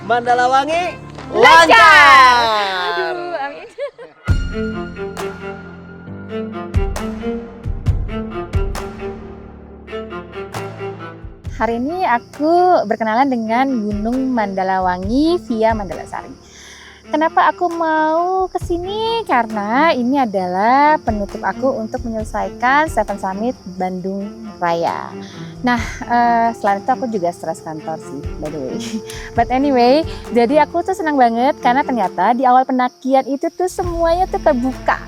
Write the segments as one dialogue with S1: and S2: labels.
S1: Mandalawangi
S2: lancar.
S1: lancar.
S2: Amin. Hari ini aku berkenalan dengan Gunung Mandalawangi via Mandalasari. Kenapa aku mau ke sini? Karena ini adalah penutup aku untuk menyelesaikan Seven Summit Bandung Raya. Nah, selain itu aku juga stres kantor sih, by the way. But anyway, jadi aku tuh senang banget karena ternyata di awal pendakian itu tuh semuanya tuh terbuka.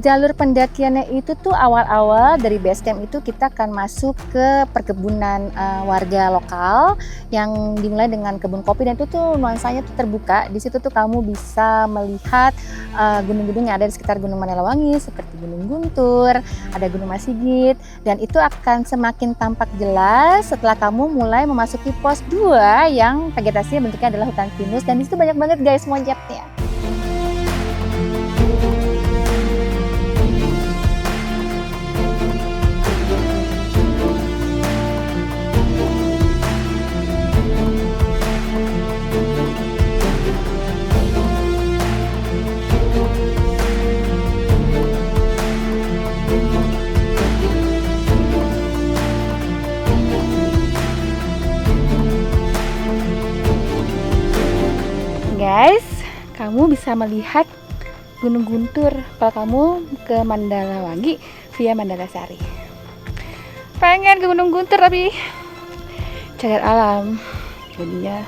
S2: Jalur pendakiannya itu tuh awal-awal dari base camp itu kita akan masuk ke perkebunan warga lokal yang dimulai dengan kebun kopi, dan itu tuh nuansanya tuh terbuka. Di situ tuh kamu bisa melihat gunung-gunung yang ada di sekitar Gunung Mandalawangi seperti Gunung Guntur, ada Gunung Masigit, dan itu akan semakin tampak jelas setelah kamu mulai memasuki pos 2 yang vegetasinya bentuknya adalah hutan pinus, dan di situ banyak banget guys monyetnya. Guys, kamu bisa melihat Gunung Guntur kalau kamu ke Mandalawangi via Mandalasari. Pengen ke Gunung Guntur tapi cagar alam jadinya.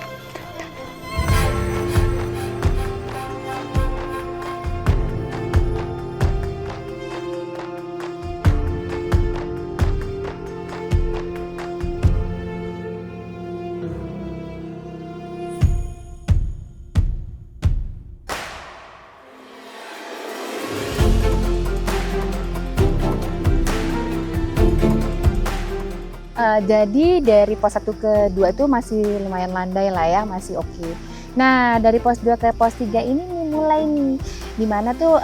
S2: Jadi dari pos 1 ke 2 itu masih lumayan landai lah ya, masih oke. Nah dari pos 2 ke pos 3 ini mulai nih, dimana tuh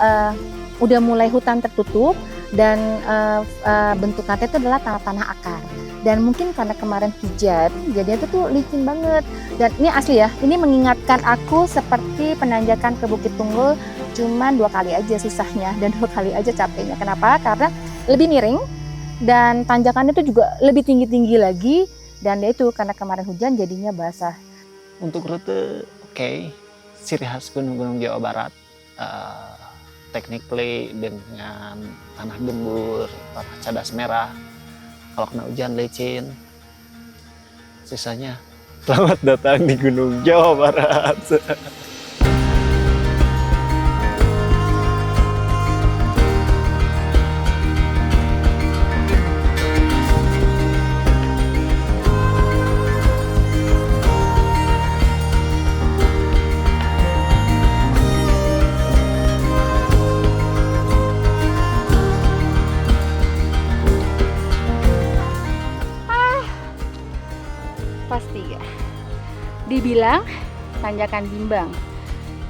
S2: udah mulai hutan tertutup dan bentukannya itu adalah tanah akar. Dan mungkin karena kemarin hujan, jadi itu tuh licin banget. Dan ini asli ya, ini mengingatkan aku seperti penanjakan ke Bukit Tunggul, cuman 2 kali aja susahnya dan 2 kali aja capeknya. Kenapa? Karena lebih miring. Dan tanjakannya itu juga lebih tinggi-tinggi lagi, dan ya itu karena kemarin hujan jadinya basah.
S1: Untuk rute ciri khas gunung-gunung Jawa Barat, technically dengan tanah gembur, tanah cadas merah, kalau kena hujan licin. Sisanya selamat datang di Gunung Jawa Barat.
S2: Pos 3 dibilang tanjakan bimbang,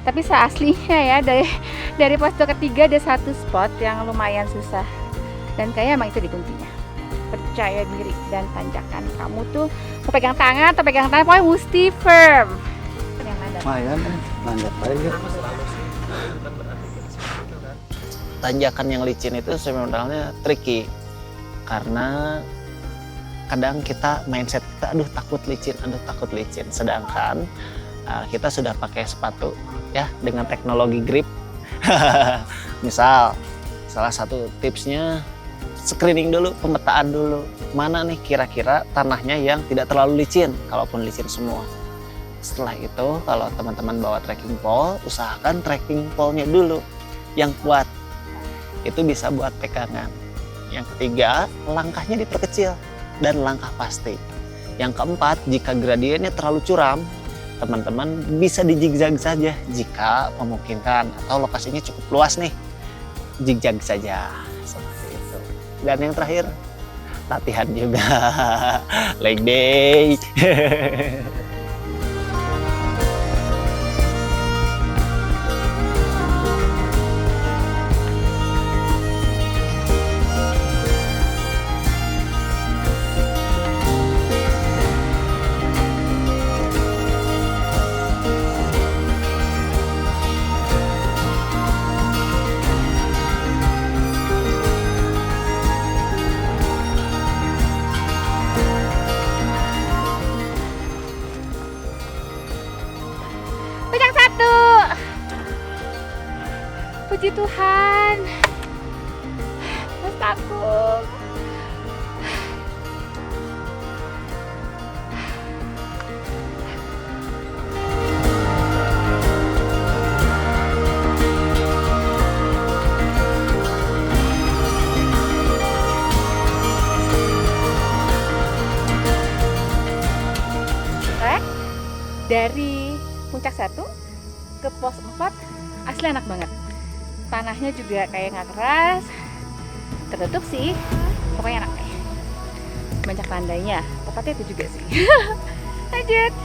S2: tapi seaslinya ya dari pos 2 ke 3 ada satu spot yang lumayan susah, dan kayaknya emang itu di kuncinya. Percaya diri dan tanjakan, kamu tuh mau pegang tangan atau pegang tangan pokoknya mesti firm. Yang ada
S1: Lumayan, landap aja. Tanjakan yang licin itu sebenarnya tricky, karena kadang kita mindset kita aduh takut licin, sedangkan kita sudah pakai sepatu ya dengan teknologi grip. Misal salah satu tipsnya screening dulu, pemetaan dulu, mana nih kira-kira tanahnya yang tidak terlalu licin, kalaupun licin semua. Setelah itu kalau teman-teman bawa trekking pole, usahakan trekking pole-nya dulu yang kuat, itu bisa buat pegangan. Yang ketiga, langkahnya diperkecil dan langkah pasti. Yang keempat, jika gradiennya terlalu curam, teman-teman bisa di-zigzag saja jika memungkinkan, atau lokasinya cukup luas nih, zigzag saja seperti itu. Dan yang terakhir, latihan juga. Leg day.
S2: Puji Tuhan. Mas Agung. Trek dari puncak 1 ke pos 4 asli enak banget. Tanahnya juga kayak nggak keras, tertutup sih, pokoknya enak deh. Banyak landainya, tepatnya itu juga sih. Lanjut.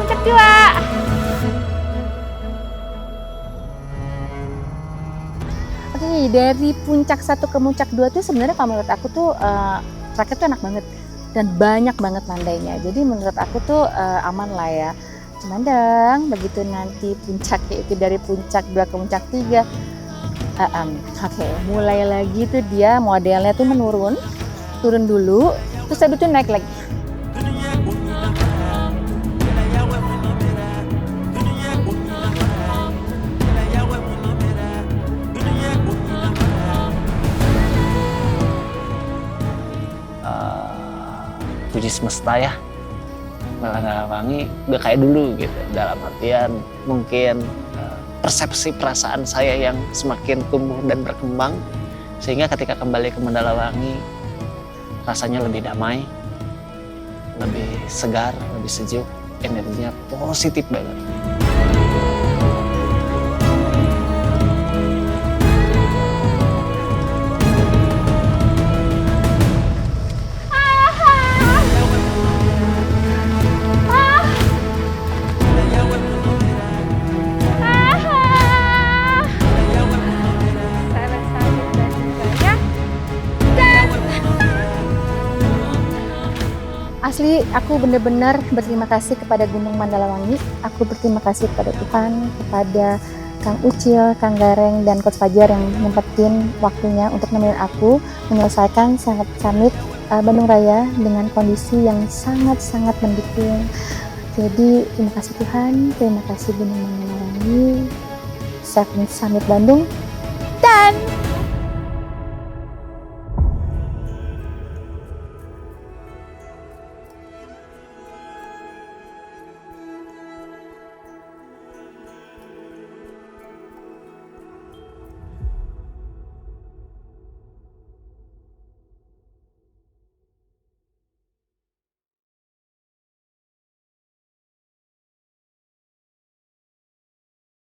S2: Puncak 2. Oke, dari puncak 1 ke puncak 2 tuh sebenarnya kalau menurut aku tuh treknya tuh enak banget dan banyak banget landainya. Jadi menurut aku tuh aman lah ya. Cuman dong, begitu nanti puncaknya itu dari puncak 2 ke puncak 3, oke, mulai lagi tuh dia modelnya tuh menurun, turun dulu, terus habis itu naik lagi.
S1: Puji semesta ya, Mandalawangi udah kayak dulu gitu, dalam artian mungkin persepsi perasaan saya yang semakin tumbuh dan berkembang, sehingga ketika kembali ke Mandalawangi rasanya lebih damai, lebih segar, lebih sejuk, energinya positif banget.
S2: Asli, aku benar-benar berterima kasih kepada Gunung Mandalawangi. Aku berterima kasih kepada Tuhan, kepada Kang Ucil, Kang Gareng, dan Coach Fajar yang nyempetin waktunya untuk nemenin aku menyelesaikan summit Bandung Raya dengan kondisi yang sangat-sangat mendukung. Jadi, terima kasih Tuhan, terima kasih Gunung Mandalawangi, Summit Bandung.